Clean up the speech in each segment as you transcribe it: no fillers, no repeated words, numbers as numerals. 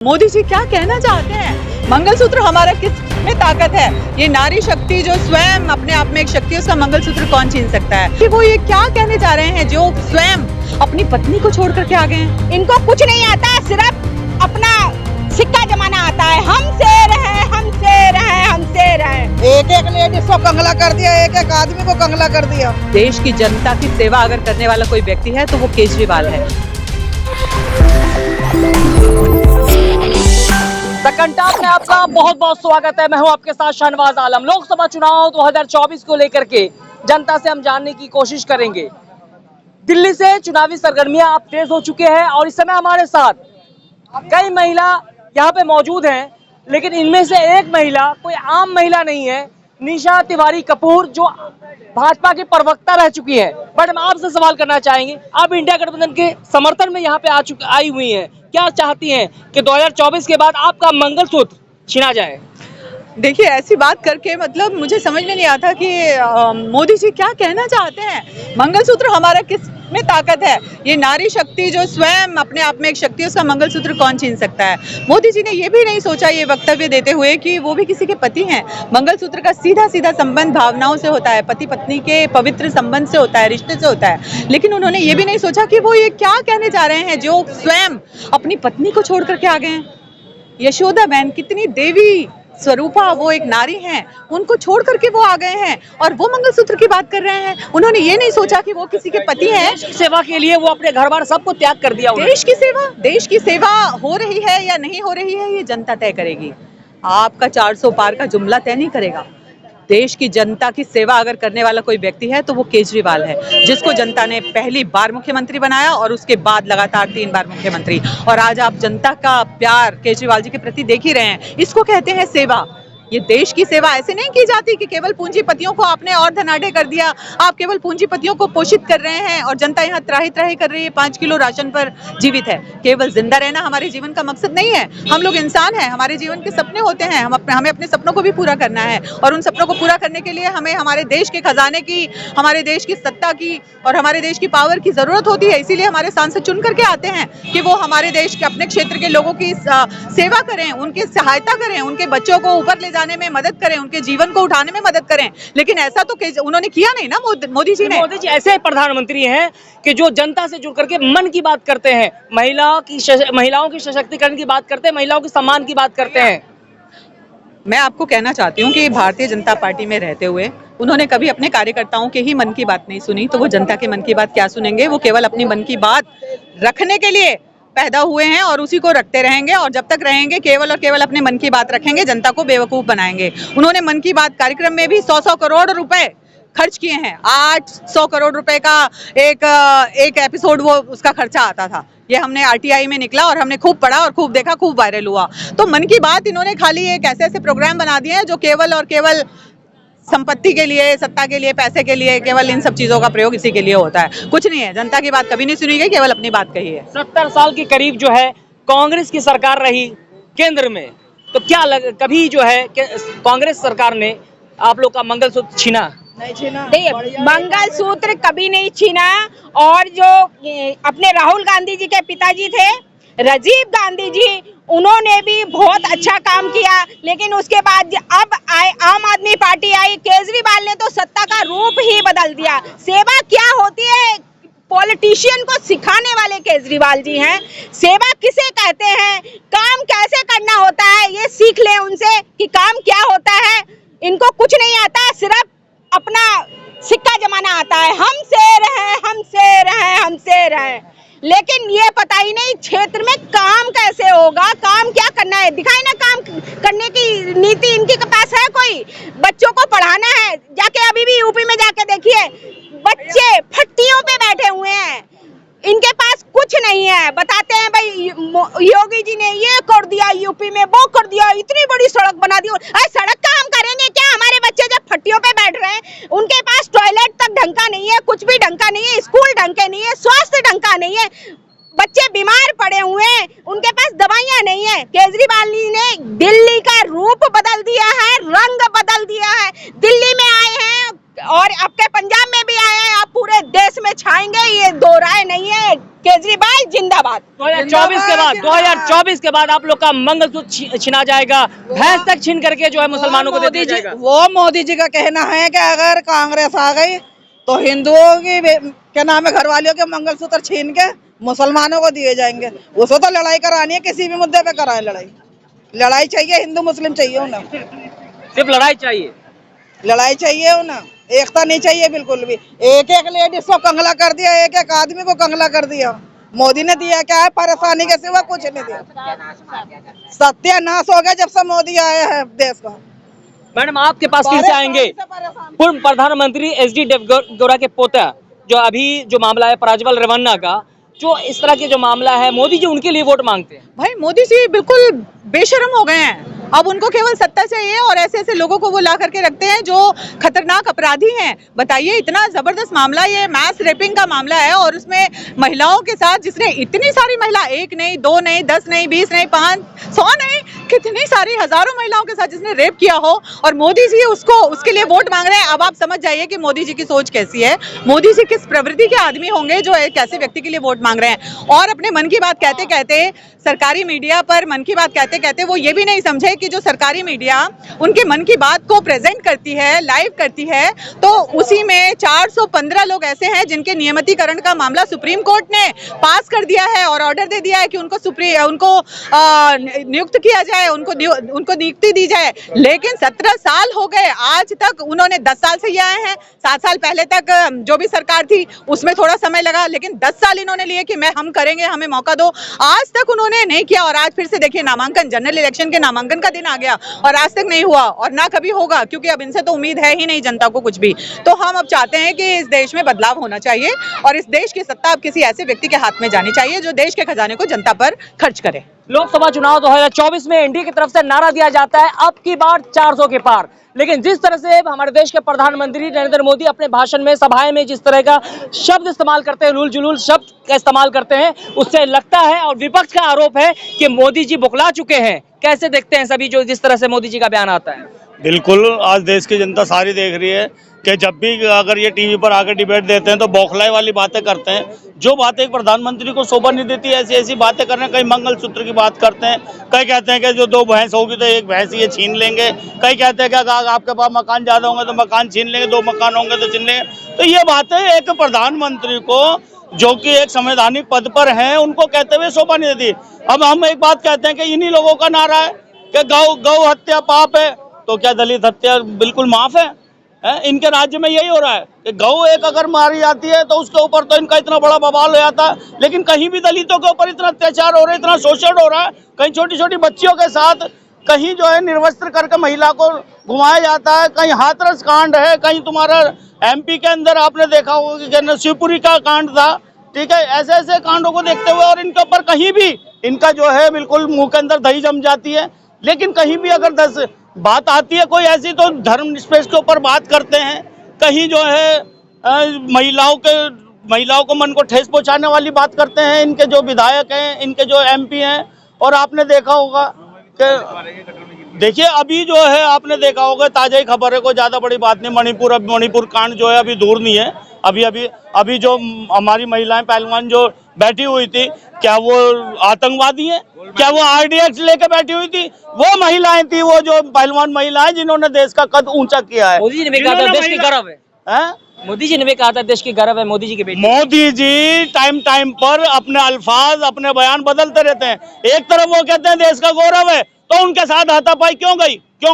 मोदी जी क्या कहना चाहते हैं? मंगलसूत्र हमारा किस में ताकत है? ये नारी शक्ति जो स्वयं अपने आप में एक शक्ति है, उसका मंगलसूत्र कौन छीन सकता है? कि वो ये क्या कहने जा रहे हैं जो स्वयं अपनी पत्नी को छोड़ करके आ गए हैं? इनको कुछ नहीं आता, सिर्फ अपना सिक्का जमाना आता है। हम शेर हैं, हम शेर हैं, हम शेर हैं। एक एक लेडीज को कंगला कर दिया, एक एक आदमी को कंगला कर दिया। देश की जनता की सेवा अगर करने वाला कोई व्यक्ति है तो वो केजरीवाल है। द कंटाप में आपका बहुत बहुत स्वागत है। मैं हूं आपके साथ शहनवाज आलम। लोकसभा चुनाव 2024 को लेकर के जनता से हम जानने की कोशिश करेंगे। दिल्ली से चुनावी सरगर्मियां अब तेज हो चुके हैं और इस समय हमारे साथ कई महिला यहां पे मौजूद हैं, लेकिन इनमें से एक महिला कोई आम महिला नहीं है, निशा तिवारी कपूर, जो भाजपा की प्रवक्ता रह चुकी है। बट हम आपसे सवाल करना चाहेंगे, आप इंडिया गठबंधन के समर्थन में यहाँ पे आई हुई हैं, क्या चाहती हैं कि 2024 के बाद आपका मंगलसूत्र छीना जाए? देखिए, ऐसी बात करके मतलब मुझे समझ में नहीं आता कि मोदी जी क्या कहना चाहते हैं। मंगलसूत्र हमारा किस में ताकत है? ये नारी शक्ति जो स्वयं अपने आप में एक शक्ति है, उसका मंगलसूत्र कौन छीन सकता है? मोदी जी ने ये भी नहीं सोचा ये वक्तव्य देते हुए कि वो भी किसी के पति हैं। मंगलसूत्र का सीधा सीधा संबंध भावनाओं से होता है, पति पत्नी के पवित्र संबंध से होता है, रिश्ते से होता है। लेकिन उन्होंने ये भी नहीं सोचा कि वो ये क्या कहने जा रहे हैं जो स्वयं अपनी पत्नी को छोड़ करके आ गए हैं। यशोदा बहन, कितनी देवी स्वरूपा वो एक नारी हैं, उनको छोड़ करके वो आ गए हैं और वो मंगलसूत्र की बात कर रहे हैं। उन्होंने ये नहीं सोचा कि वो किसी के पति हैं। सेवा के लिए वो अपने घर बार सबको त्याग कर दिया। देश की सेवा हो रही है या नहीं हो रही है, ये जनता तय करेगी। आपका 400 पार का जुमला तय नहीं करेगा। देश की जनता की सेवा अगर करने वाला कोई व्यक्ति है तो वो केजरीवाल है, जिसको जनता ने पहली बार मुख्यमंत्री बनाया और उसके बाद लगातार 3 बार मुख्यमंत्री। और आज आप जनता का प्यार केजरीवाल जी के प्रति देख ही रहे हैं। इसको कहते हैं सेवा। ये देश की सेवा ऐसे नहीं की जाती कि केवल पूंजीपतियों को आपने और धनाढ़ कर दिया, आप केवल पूंजीपतियों को पोषित कर रहे हैं और जनता यहाँ त्राही त्राही कर रही है, 5 किलो राशन पर जीवित है। केवल जिंदा रहना हमारे जीवन का मकसद नहीं है। हम लोग इंसान हैं, हमारे जीवन के सपने होते हैं, हमें अपने सपनों को भी पूरा करना है और उन सपनों को पूरा करने के लिए हमें हमारे देश के खजाने की, हमारे देश की सत्ता की और हमारे देश की पावर की जरूरत होती है। इसीलिए हमारे सांसद चुन करके आते हैं कि वो हमारे देश के अपने क्षेत्र के लोगों की सेवा करें, उनकी सहायता करें, उनके बच्चों को ऊपर ले जाने में मदद करें, उनके जीवन को उठाने में मदद करें। लेकिन ऐसा तो उन्होंने किया नहीं ना मोदी जी ने। मोदी जी ऐसे प्रधानमंत्री हैं कि जो जनता से जुड़ करके मन की बात करते हैं, महिलाओं की सशक्तिकरण की बात करते हैं, महिलाओं के सम्मान की बात करते हैं। मैं आपको कहना चाहती हूँ कि भारतीय जनता पार्टी में रहते हुए उन्होंने कभी अपने कार्यकर्ताओं के ही मन की बात नहीं सुनी, तो वो जनता के मन की बात क्या सुनेंगे? वो केवल अपनी मन की बात रखने के लिए पैदा हुए हैं और उसी को रखते रहेंगे और जब तक रहेंगे केवल और केवल अपने मन की बात रखेंगे, जनता को बेवकूफ बनाएंगे। उन्होंने मन की बात कार्यक्रम में भी 100 करोड़ रुपए खर्च किए हैं। 800 करोड़ रुपए का एक एपिसोड वो उसका खर्चा आता था। ये हमने RTI में निकला और हमने खूब पढ़ा और खूब देखा, खूब वायरल हुआ। तो मन की बात इन्होंने खाली एक ऐसे प्रोग्राम बना दिए हैं जो केवल और केवल संपत्ति के लिए, सत्ता के लिए, पैसे के लिए, केवल इन सब चीजों का प्रयोग इसी के लिए होता है। कुछ नहीं है, जनता की बात कभी नहीं सुनी गई, केवल अपनी बात कही है। 70 साल के करीब जो है कांग्रेस की सरकार रही केंद्र में, तो क्या कभी जो है कांग्रेस सरकार ने आप लोग का मंगलसूत्र छीना? नहीं छीना। मंगलसूत्र कभी नहीं छीना। और जो अपने राहुल गांधी जी के पिताजी थे राजीव गांधी जी, उन्होंने भी बहुत अच्छा काम किया। लेकिन उसके बाद अब आम आदमी पार्टी आई, केजरीवाल ने तो सत्ता का रूप ही बदल दिया। सेवा क्या होती है पॉलिटिशियन को सिखाने वाले केजरीवाल जी हैं। सेवा किसे कहते हैं, काम कैसे करना होता है, ये सीख ले उनसे कि काम क्या होता है। इनको कुछ नहीं आता, सिर्फ अपना सिक्का जमाना आता है। हम शेर हैं, हम शेर हैं, हम शेर हैं। लेकिन ये पता ही नहीं क्षेत्र में काम कैसे होगा, काम क्या करना है, दिखाई ना काम करने की नीति इनके पास है। कोई बच्चों को पढ़ाना है, जाके अभी भी यूपी में जाके देखिए, बच्चे फट्टियों पे बैठे हुए हैं, इनके पास कुछ नहीं है। बताते हैं भाई योगी जी ने ये कर दिया, यूपी में वो कर दिया, इतनी बड़ी सड़क बना दी। अरे सड़क का हम करेंगे क्या? हमारे बच्चे जब फट्टियों पे बैठ रहे हैं, उनके पास टॉयलेट तक ढंग का नहीं है, कुछ भी ढंग का नहीं है, स्कूल ढंग के नहीं है, स्वास्थ्य ढंग का नहीं है, बच्चे बीमार पड़े हुए हैं, उनके पास दवाइयां नहीं है। केजरीवाल जी ने दिल्ली का रूप बदल दिया है, रंग बदल दिया है। दिल्ली में आए हैं और आपके पंजाब में भी आए हैं, आप पूरे देश में छाएंगे, ये दो राय नहीं है। केजरीवाल जिंदाबाद। 2024 के बाद आप लोग का मंगलसूत्र छीना जाएगा, भैंस तक छीन करके जो है मुसलमानों को दे दिया जाएगा। वो मोदी जी का कहना है कि अगर कांग्रेस आ गई तो हिंदुओं की क्या नाम है घरवालियों के मंगलसूत्र छीन के मुसलमानों को दिए जाएंगे। उसको तो लड़ाई करानी है, किसी भी मुद्दे पे कराए लड़ाई चाहिए, हिंदू मुस्लिम चाहिए उन्हें, सिर्फ लड़ाई चाहिए, लड़ाई चाहिए उन्हें, एकता नहीं चाहिए बिल्कुल भी। एक एक लेडीज को कंगला कर दिया, एक एक आदमी को कंगला कर दिया। मोदी ने दिया क्या है? परेशानी के सिवा कुछ नहीं दिया। सत्यानाश हो गया जब से मोदी आया है देश का। मैडम आपके पास फिर से आएंगे पूर्व प्रधानमंत्री एचडी देवगौड़ा के पोता, जो अभी जो मामला है प्रज्वल रेवन्ना का, जो इस तरह के जो मामला है, मोदी जी उनके लिए वोट मांगते हैं। भाई मोदी जी बिल्कुल बेशर्म हो गए हैं। अब उनको केवल सत्ता चाहिए और ऐसे ऐसे लोगों को वो ला करके रखते हैं जो खतरनाक अपराधी हैं। बताइए, इतना जबरदस्त मामला, ये मैस रेपिंग का मामला है और उसमें महिलाओं के साथ जिसने इतनी सारी महिला, एक नहीं, दो नहीं, 10 नहीं, 20 नहीं, 500 नहीं, कितनी सारी हजारों महिलाओं के साथ जिसने रेप किया हो, और मोदी जी उसके लिए वोट मांग रहे हैं। अब आप समझ जाइए कि मोदी जी की सोच कैसी है, मोदी जी किस प्रवृत्ति के आदमी होंगे जो एक ऐसे व्यक्ति के लिए वोट मांग रहे हैं। और अपने मन की बात कहते कहते, सरकारी मीडिया पर मन की बात कहते कहते वो ये भी नहीं समझे कि जो सरकारी मीडिया उनके मन की बात को प्रेजेंट करती है, लाइव करती है, तो उसी में 415 लोग ऐसे हैं जिनके नियमितीकरण का मामला सुप्रीम कोर्ट ने पास कर दिया है और ऑर्डर दे दिया है कि उनको नियुक्त किया जाए, उनको नियुक्ति दी जाए। लेकिन 17 साल हो गए, आज तक उन्होंने 10 साल से ये आए हैं, 7 साल पहले तक जो भी सरकार थी उसमें थोड़ा समय लगा, लेकिन 10 साल इन्होंने लिए कि हम करेंगे, हमें मौका दो। आज तक उन्होंने नहीं किया और आज फिर से देखिए नामांकन, जनरल इलेक्शन के नामांकन का दिन आ गया और आज तक नहीं हुआ और ना कभी होगा, क्योंकि अब इनसे तो उम्मीद है ही नहीं जनता को कुछ भी। तो हम अब चाहते हैं कि इस देश में बदलाव होना चाहिए और इस देश की सत्ता अब किसी ऐसे व्यक्ति के हाथ में जानी चाहिए जो देश के खजाने को जनता पर खर्च करे। लोकसभा चुनाव 2024 में एनडीए की तरफ से नारा दिया जाता है अब की बार 400 के पार, लेकिन जिस तरह से हमारे देश के प्रधानमंत्री नरेंद्र मोदी अपने भाषण में, सभाएं में जिस तरह का शब्द इस्तेमाल करते हैं, हुलूल जुलूल शब्द का इस्तेमाल करते हैं, उससे लगता है और विपक्ष का आरोप है कि मोदी जी बौखला चुके हैं। कैसे देखते हैं सभी जो जिस तरह से मोदी जी का बयान आता है? बिल्कुल, आज देश की जनता सारी देख रही है कि जब भी अगर ये टीवी पर आकर डिबेट देते हैं तो बौखलाई वाली बातें करते हैं। जो बातें एक प्रधानमंत्री को शोभा नहीं देती, ऐसी ऐसी बातें कर रहे हैं। कई मंगलसूत्र की बात करते हैं, कई कहते हैं कि जो 2 भैंस होगी तो 1 भैंस ये छीन लेंगे, कई कहते हैं कि अगर आपके पास मकान ज़्यादा होंगे तो मकान छीन लेंगे, 2 मकान होंगे तो छीन लेंगे। तो ये बातें एक प्रधानमंत्री को, जो कि एक संवैधानिक पद पर हैं, उनको कहते हुए शोभा नहीं देती। अब हम एक बात कहते हैं कि इन्हीं लोगों का नारा है कि गौ हत्या पाप है, तो क्या दलित हत्या बिल्कुल माफ है? इनके राज्य में यही हो रहा है कि गौ एक अगर मारी जाती है तो उसके ऊपर तो इनका इतना बड़ा बवाल हो जाता है, लेकिन कहीं भी दलितों के ऊपर इतना अत्याचार हो रहा है, इतना शोषण हो रहा है, कहीं छोटी छोटी बच्चियों के साथ, कहीं जो है निर्वस्त्र करके महिला को घुमाया जाता है, कहीं हाथरस कांड है, कहीं तुम्हारा एमपी के अंदर आपने देखा होगा कि शिवपुरी का कांड था। ठीक है, ऐसे ऐसे कांडों को देखते हुए और इनके ऊपर कहीं भी इनका जो है बिल्कुल मुंह के अंदर दही जम जाती है, लेकिन कहीं भी अगर 10 बात आती है कोई ऐसी तो धर्मनिरपेक्ष के ऊपर बात करते हैं। कहीं जो है महिलाओं को मन को ठेस पहुंचाने वाली बात करते हैं इनके जो विधायक हैं, इनके जो एमपी हैं। और आपने देखा होगा कि देखिए अभी जो है आपने देखा होगा, ताजा ही खबर है, कोई ज्यादा बड़ी बात नहीं, मणिपुर कांड जो है अभी दूर नहीं है। अभी जो हमारी महिलाएं पहलवान जो बैठी हुई थी, क्या वो आतंकवादी हैं? क्या वो आरडीएक्स लेके बैठी हुई थी? वो महिलाएं थी, वो जो पहलवान महिलाएं जिन्होंने देश का कद ऊंचा किया है। मोदी जी ने भी कहा था देश की गर्व है, मोदी जी ने भी कहा था देश की गर्व है मोदी जी की बेटी। मोदी जी टाइम पर अपने अल्फाज, अपने बयान बदलते रहते हैं। एक तरफ वो कहते हैं देश का गौरव है, तो उनके साथ हाथापाई क्यों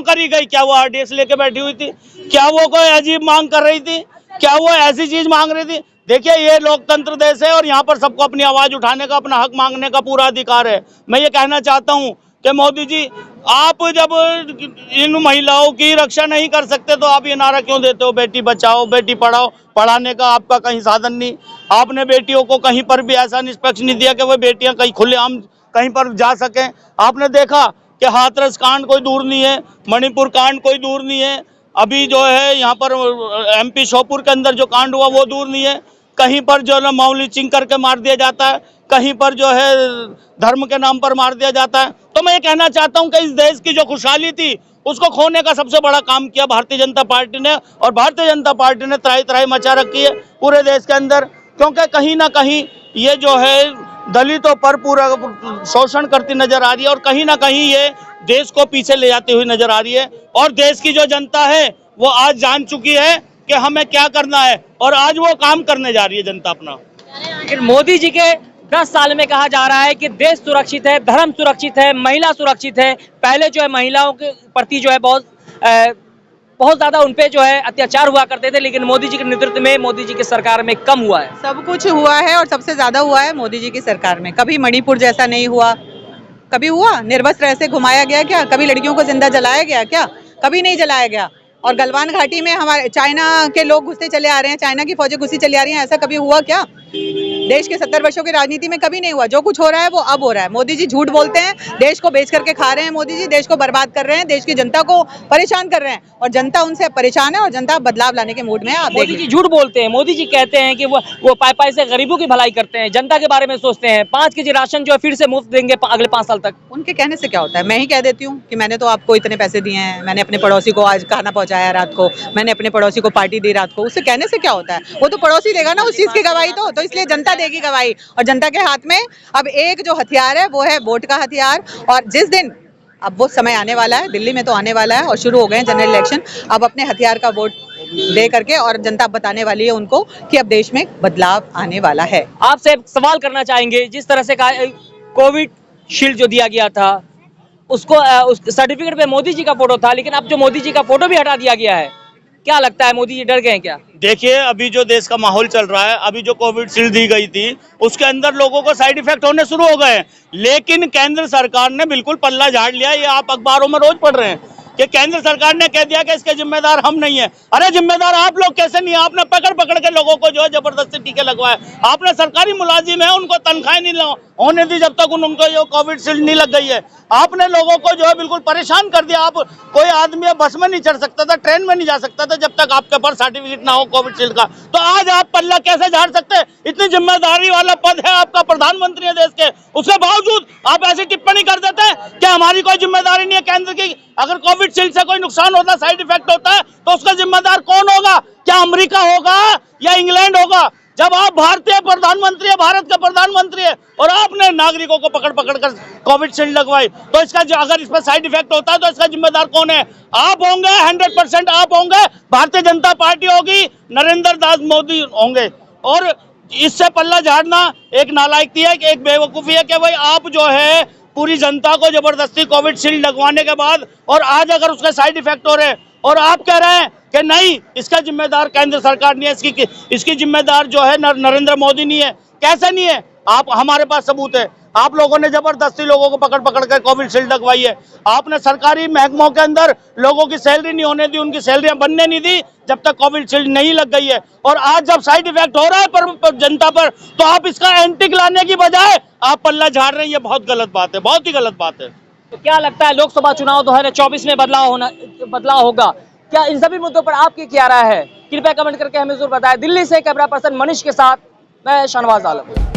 करी गई? क्या वो आरडीएक्स लेके बैठी हुई थी? क्या वो कोई अजीब मांग कर रही थी? क्या वो ऐसी चीज मांग रही थी? देखिए, ये लोकतंत्र देश है और यहाँ पर सबको अपनी आवाज उठाने का, अपना हक मांगने का पूरा अधिकार है। मैं ये कहना चाहता हूँ कि मोदी जी, आप जब इन महिलाओं की रक्षा नहीं कर सकते तो आप ये नारा क्यों देते हो, बेटी बचाओ बेटी पढ़ाओ? पढ़ाने का आपका कहीं साधन नहीं, आपने बेटियों को कहीं पर भी ऐसा निष्पक्ष नहीं दिया कि वो बेटियां कहीं खुलेआम कहीं पर जा सकें। आपने देखा कि हाथरस कांड कोई दूर नहीं है, मणिपुर कांड कोई दूर नहीं है, अभी जो है यहाँ पर एमपी श्योपुर के अंदर जो कांड हुआ वो दूर नहीं है। कहीं पर जो है मामूली चिंग करके मार दिया जाता है, कहीं पर जो है धर्म के नाम पर मार दिया जाता है। तो मैं ये कहना चाहता हूँ कि इस देश की जो खुशहाली थी उसको खोने का सबसे बड़ा काम किया भारतीय जनता पार्टी ने। और भारतीय जनता पार्टी ने त्राही त्राही मचा रखी है पूरे देश के अंदर, क्योंकि कहीं ना कहीं ये जो है दलितों पर पूरा शोषण करती नजर आ रही है और कहीं ना कहीं ये देश को पीछे ले जाती हुई नजर आ रही है। और देश की जो जनता है वो आज जान चुकी है कि हमें क्या करना है और आज वो काम करने जा रही है जनता अपना। लेकिन मोदी जी के 10 साल में कहा जा रहा है कि देश सुरक्षित है, धर्म सुरक्षित है, महिला सुरक्षित है। पहले जो है महिलाओं के प्रति जो है बहुत ज्यादा उनपे जो है अत्याचार हुआ करते थे, लेकिन मोदी जी के नेतृत्व में, मोदी जी की सरकार में कम हुआ है। सब कुछ हुआ है और सबसे ज्यादा हुआ है मोदी जी की सरकार में। कभी मणिपुर जैसा नहीं हुआ, कभी हुआ निर्वस्त्र ऐसे घुमाया गया क्या? कभी लड़कियों को जिंदा जलाया गया क्या? कभी नहीं जलाया गया। और गलवान घाटी में हमारे चाइना के लोग घुसते चले आ रहे हैं, चाइना की फौजें घुसी चली आ रही हैं, ऐसा कभी हुआ क्या? देश के 70 वर्षों की राजनीति में कभी नहीं हुआ। जो कुछ हो रहा है वो अब हो रहा है। मोदी जी झूठ बोलते हैं, देश को बेच करके खा रहे हैं। मोदी जी देश को बर्बाद कर रहे हैं, देश की जनता को परेशान कर रहे हैं और जनता उनसे परेशान है और जनता बदलाव लाने के मूड में है। आप मोदी जी झूठ बोलते हैं। मोदी जी कहते हैं कि वो पाई से गरीबों की भलाई करते हैं, जनता के बारे में सोचते हैं। 5 केजी राशन जो है फिर से मुफ्त देंगे अगले 5 साल तक। उनके कहने से क्या होता है? मैं ही कह देती हूँ कि मैंने तो आपको इतने पैसे दिए हैं, मैंने अपने पड़ोसी को आज खाना पहुंचाया रात को, मैंने अपने पड़ोसी को पार्टी दी रात को। उससे कहने से क्या होता है? वो तो पड़ोसी देगा ना उस चीज की गवाही। तो इसलिए जनता देगी गवाही और जनता के हाथ में अब एक जो हथियार है वो है वोट का हथियार। और जिस दिन अब वो समय आने वाला है, दिल्ली में तो आने वाला है और शुरू हो गए हैं जनरल इलेक्शन, अब अपने हथियार का वोट दे करके और जनता बताने वाली है उनको कि अब देश में बदलाव आने वाला है। आपसे सवाल करना चाहेंगे, जिस तरह से कोविड शील्ड जो दिया गया था उसको उस सर्टिफिकेट पे मोदी जी का फोटो था, लेकिन अब जो मोदी जी का फोटो भी हटा दिया गया है, क्या लगता है मोदी जी डर गए हैं क्या? देखिए, अभी जो देश का माहौल चल रहा है, अभी जो कोविड शील्ड दी गई थी उसके अंदर लोगों को साइड इफेक्ट होने शुरू हो गए हैं, लेकिन केंद्र सरकार ने बिल्कुल पल्ला झाड़ लिया। ये आप अखबारों में रोज पढ़ रहे हैं कि केंद्र सरकार ने कह दिया कि इसके जिम्मेदार हम नहीं है। अरे जिम्मेदार आप लोग कैसे नहीं है? आपने पकड़ पकड़ के लोगों को जो है जबरदस्ती टीके लगवाए। आपने सरकारी मुलाजिम है, उनको तनख्वाह नहीं होने दी जब तक उनको जो कोविड शील्ड नहीं लग गई है। आपने लोगों को जो है बिल्कुल परेशान कर दिया। आप कोई आदमी बस में नहीं चढ़ सकता था, ट्रेन में नहीं जा सकता था जब तक आपके पास सर्टिफिकेट ना हो कोविड शील्ड का। तो आज आप पल्ला कैसे झाड़ सकते? इतनी जिम्मेदारी वाला पद है आपका, प्रधानमंत्री है देश के, उसके बावजूद आप ऐसी टिप्पणी कर देते हैं कि हमारी कोई जिम्मेदारी नहीं है केंद्र की। अगर कोविड शील्ड से कोई नुकसान होता है, साइड इफेक्ट होता है, तो उसका जिम्मेदार कौन होगा? क्या अमेरिका होगा या इंग्लैंड होगा? जब आप भारतीय प्रधानमंत्री है, भारत के प्रधानमंत्री है और आपने नागरिकों को पकड़ पकड़ कर कोविड शील्ड लगवाई, तो इसका अगर इस पर साइड इफेक्ट होता है तो इसका जिम्मेदार कौन है? आप होंगे, 100% आप होंगे, भारतीय जनता पार्टी होगी, नरेंद्र दास मोदी होंगे। और इससे पल्ला झाड़ना एक नालायकी है, एक बेवकूफी है कि भाई आप जो है पूरी जनता को जबरदस्ती कोविड शील्ड लगवाने के बाद और आज अगर उसके साइड इफेक्ट हो रहे हैं और आप कह रहे हैं कि नहीं, इसका जिम्मेदार केंद्र सरकार नहीं है, इसकी जिम्मेदार जो है नरेंद्र मोदी नहीं है। कैसे नहीं है? आप, हमारे पास सबूत है। आप लोगों ने जबरदस्ती लोगों को पकड़ पकड़ कर कोविड शील्ड लगवाई है। आपने सरकारी महकमों के अंदर लोगों की सैलरी नहीं होने दी, उनकी सैलरियां बनने नहीं दी जब तक कोविड शील्ड नहीं लग गई है। और आज जब साइड इफेक्ट हो रहा है पर जनता पर, तो आप इसका एंटिक लाने की बजाय आप पल्ला झाड़ रहे हैं। ये बहुत गलत बात है, बहुत ही गलत बात है। तो क्या लगता है लोकसभा चुनाव 2024 में बदलाव होगा क्या? इन सभी मुद्दों पर आपकी क्या राय है? कृपया कमेंट करके हमें जरूर बताएं। दिल्ली से कैमरा पर्सन मनीष के साथ मैं शाहनवाज आलम।